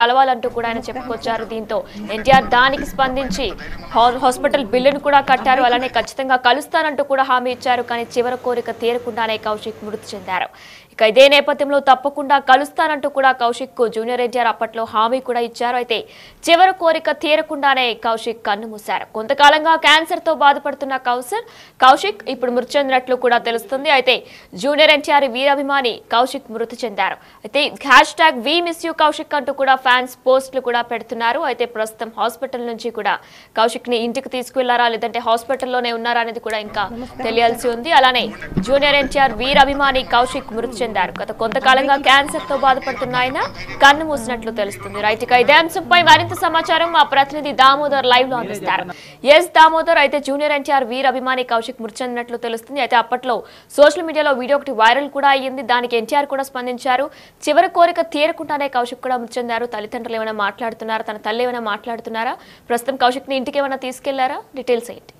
కలవాలంటూ కూడా ఆయన చెప్పుకొచ్చారు. దీంతో ఎన్టీఆర్ దానికి స్పందించి హాస్పిటల్ బిల్లును కూడా కట్టారు. అలానే ఖచ్చితంగా కలుస్తానంటూ కూడా హామీ ఇచ్చారు. కానీ చివరి కోరిక తీరకుండానే కౌశిక్ మృతి చెందారు. ఇక ఇదే నేపథ్యంలో తప్పకుండా కలుస్తానంటూ కూడా కౌశిక్ కు జూనియర్ ఎన్టీఆర్ అప్పట్లో హామీ కూడా ఇచ్చారు. అయితే చివరి కోరిక తీరకుండానే కౌశిక్ కన్నుమూశారు. కొంతకాలంగా క్యాన్సర్ తో బాధపడుతున్న కౌశిక్ ఇప్పుడు మృతి చెందినట్లు కూడా తెలుస్తుంది. అయితే జూనియర్ ఎన్టీఆర్ వీరాభిమాని కౌశిక్ మృతి చెందారు. అయితే #వి మిస్ యూ కౌశిక్ అంటూ కూడా ఫ్యాన్స్ పోస్టులు కూడా పెడుతున్నారు. అయితే ప్రస్తుతం హాస్పిటల్ నుంచి కూడా కౌశిక్ ని ఇంటికి తీసుకువెళ్లారా లేదంటే హాస్పిటల్లోనే ఉన్నారా అనేది కూడా ఇంకా తెలియాల్సి ఉంది. అలానే జూనియర్ ఎన్టీఆర్ వీరాభిమాని కౌశిక్ మృతి చెందారు. గత కొంతకాలంగా క్యాన్సర్ తో బాధపడుతున్న ఆయన కన్ను మూసినట్లు తెలుస్తుంది. రైట్, ఇక ఇదే అంశంపై మరింత సమాచారం మా ప్రతినిధి దామోదర్ లైవ్ లో అందిస్తారు. ఎస్ దామోదర్, అయితే జూనియర్ ఎన్టీఆర్ వీరాభిమాని కౌశిక్ మృతి చెందినట్లు తెలుస్తుంది. అయితే అప్పట్లో సోషల్ మీడియాలో వీడియో ఒకటి వైరల్ కూడా అయ్యింది. దానికి ఎన్టీఆర్ కూడా స్పందించారు. చివరి కోరిక తీరకుండానే కౌశిక్ కూడా మృతి చెందారు. తల్లిదండ్రులు ఏమైనా మాట్లాడుతున్నారా, తన తల్లి ఏమైనా మాట్లాడుతున్నారా, ప్రస్తుతం కౌశిక్ ని ఇంటికి ఏమైనా తీసుకెళ్లారా, డీటెయిల్స్ ఏంటి?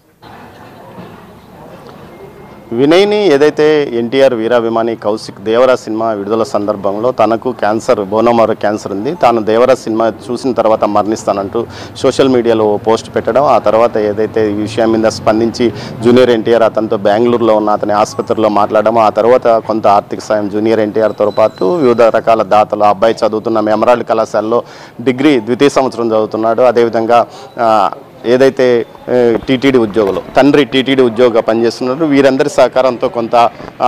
వినయ్ని ఏదైతే ఎన్టీఆర్ వీరాభిమాని కౌశిక్ దేవరా సినిమా విడుదల సందర్భంలో తనకు క్యాన్సర్, బోనోమారో క్యాన్సర్ ఉంది, తాను దేవరా సినిమా చూసిన తర్వాత మరణిస్తానంటూ సోషల్ మీడియాలో పోస్ట్ పెట్టడం, ఆ తర్వాత ఏదైతే ఈ విషయం మీద స్పందించి జూనియర్ ఎన్టీఆర్ అతనితో బెంగళూరులో ఉన్న అతని ఆసుపత్రిలో మాట్లాడడం, ఆ తర్వాత కొంత ఆర్థిక సాయం జూనియర్ ఎన్టీఆర్తో పాటు వివిధ రకాల దాతలు, అబ్బాయి చదువుతున్న ఎమరాల్డ్ కళాశాలలో డిగ్రీ ద్వితీయ సంవత్సరం చదువుతున్నాడు. అదేవిధంగా ఏదైతే టీటీడీ ఉద్యోగులు, తండ్రి టీటీడీ ఉద్యోగ పనిచేస్తున్నారు, వీరందరి సహకారంతో కొంత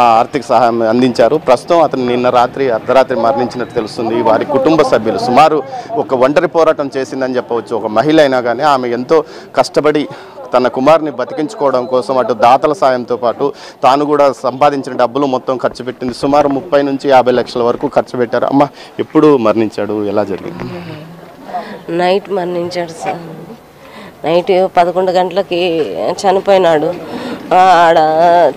ఆర్థిక సహాయం అందించారు. ప్రస్తుతం అతను నిన్న అర్ధరాత్రి మరణించినట్టు తెలుస్తుంది. వారి కుటుంబ సభ్యులు సుమారు ఒక ఒంటరి పోరాటం చేసిందని చెప్పవచ్చు. ఒక మహిళ అయినా కానీ ఆమె ఎంతో కష్టపడి తన కుమార్ని బతికించుకోవడం కోసం అటు దాతల సాయంతో పాటు తాను కూడా సంపాదించిన డబ్బులు మొత్తం ఖర్చు పెట్టింది. సుమారు 30 నుంచి 50 లక్షల వరకు ఖర్చు పెట్టారు. అమ్మ, ఎప్పుడు మరణించాడు, ఎలా జరిగింది? నైట్ మరణించాడు సార్. నైట్ 11 గంటలకి చనిపోయినాడు. ఆడ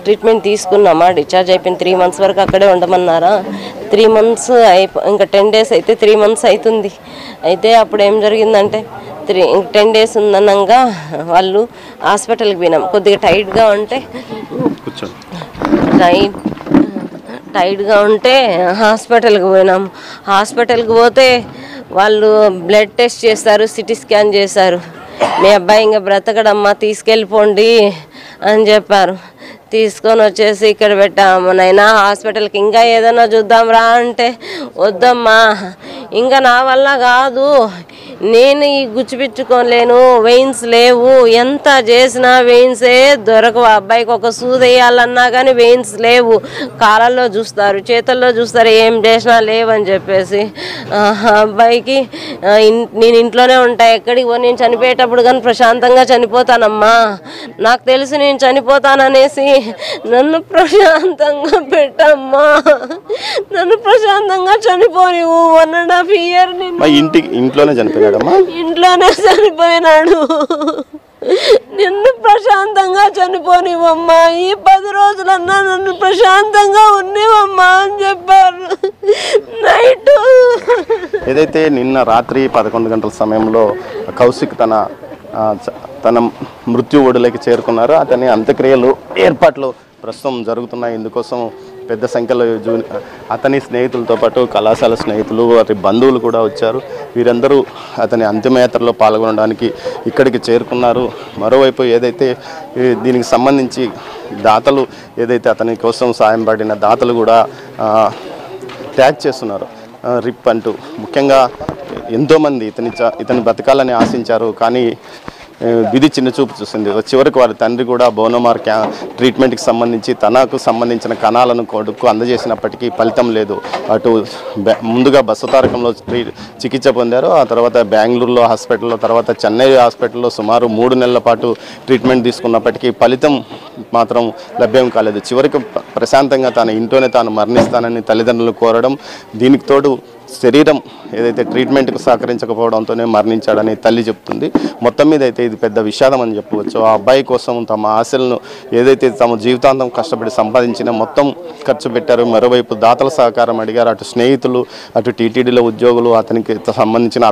ట్రీట్మెంట్ తీసుకున్నామా, డిశ్చార్జ్ అయిపోయిన 3 మంత్స్ వరకు అక్కడే ఉండమన్నారా. 3 మంత్స్ ఇంకా 10 డేస్ అయితే 3 మంత్స్ అవుతుంది. అయితే అప్పుడు ఏం జరిగిందంటే 10 డేస్ ఉందనంగా వాళ్ళు హాస్పిటల్కి పోయినాం. కొద్దిగా టైట్గా ఉంటే హాస్పిటల్కి పోయినాం. హాస్పిటల్కి పోతే వాళ్ళు బ్లడ్ టెస్ట్ చేస్తారు, సిటీ స్కాన్ చేశారు. మీ అబ్బాయి ఇంకా బ్రతకడమ్మా, తీసుకెళ్ళిపోండి అని చెప్పారు. తీసుకొని వచ్చేసి ఇక్కడ పెట్టాము. నైనా హాస్పిటల్కి ఇంకా ఏదైనా చూద్దాం రా అంటే, వద్దమ్మా ఇంకా నా వల్ల కాదు, నేను ఈ గుచ్చిపిచ్చుకోలేను, వెయిన్స్ లేవు, ఎంత చేసినా వెయిన్సే దొరకవు. అబ్బాయికి ఒక సూది వేయాలన్నా కానీ వెయిన్స్ లేవు. కాళ్ళల్లో చూస్తారు, చేతుల్లో చూస్తారు, ఏం చేసినా లేవని చెప్పేసి అబ్బాయికి నేను ఇంట్లోనే ఉంటా, ఎక్కడికి పో, నేను చనిపోయేటప్పుడు కానీ ప్రశాంతంగా చనిపోతానమ్మా, నాకు తెలిసి నేను చనిపోతాననేసి నన్ను ప్రశాంతంగా పెట్టమ్మా, నన్ను ప్రశాంతంగా చనిపోనివు. 1.5 year ఇంట్లోనే చనిపోయాడమ్మా, ఇంట్లోనే చనిపోయినాడు. నిన్ను ప్రశాంతంగా చనిపోనివమ్మా, ఈ 10 రోజులన్నా నన్ను ప్రశాంతంగా ఉన్నవమ్మా అని చెప్పారు. నైట్ ఏదైతే నిన్న రాత్రి 11 గంటల సమయంలో కౌశిక్ తన మృత్యు ఒడిలోకి చేరుకున్నారు. అతని అంత్యక్రియలు ఏర్పాట్లు ప్రస్తుతం జరుగుతున్నాయి. ఇందుకోసం పెద్ద సంఖ్యలో అతని స్నేహితులతో పాటు కళాశాల స్నేహితులు, వారి బంధువులు కూడా వచ్చారు. వీరందరూ అతని అంతిమయాత్రలో పాల్గొనడానికి ఇక్కడికి చేరుకున్నారు. మరోవైపు ఏదైతే దీనికి సంబంధించి దాతలు, ఏదైతే అతని కోసం సాయం పడిన దాతలు కూడా ట్యాగ్ చేస్తున్నారు రిప్ అంటూ. ముఖ్యంగా ఎంతోమంది ఇతని బతకాలని ఆశించారు, కానీ విధి చిన్న చూపు చూసింది. చివరికి వారి తండ్రి కూడా బోనోమార్ ట్రీట్మెంట్కి సంబంధించి తనకు సంబంధించిన కణాలను కొడుకు అందజేసినప్పటికీ ఫలితం లేదు. అటు ముందుగా బసవతారకంలో చికిత్స పొందారు, ఆ తర్వాత బెంగళూరులో హాస్పిటల్లో, తర్వాత చెన్నై హాస్పిటల్లో సుమారు 3 నెలల పాటు ట్రీట్మెంట్ తీసుకున్నప్పటికీ ఫలితం మాత్రం లభ్యం కాలేదు. చివరికి ప్రశాంతంగా తన ఇంట్లోనే తాను మరణిస్తానని తల్లిదండ్రులు కోరడం, దీనికి తోడు శరీరం ఏదైతే ట్రీట్మెంట్కు సహకరించకపోవడంతోనే మరణించాడని తల్లి చెప్తుంది. మొత్తం మీద అయితే ఇది పెద్ద విషాదం అని చెప్పవచ్చు. ఆ అబ్బాయి కోసం తమ ఆశలను ఏదైతే తమ జీవితాంతం కష్టపడి సంపాదించిన మొత్తం ఖర్చు పెట్టారు. మరోవైపు దాతల సహకారం అడిగారు. అటు స్నేహితులు, అటు టీటీడీలో ఉద్యోగులు, అతనికి సంబంధించిన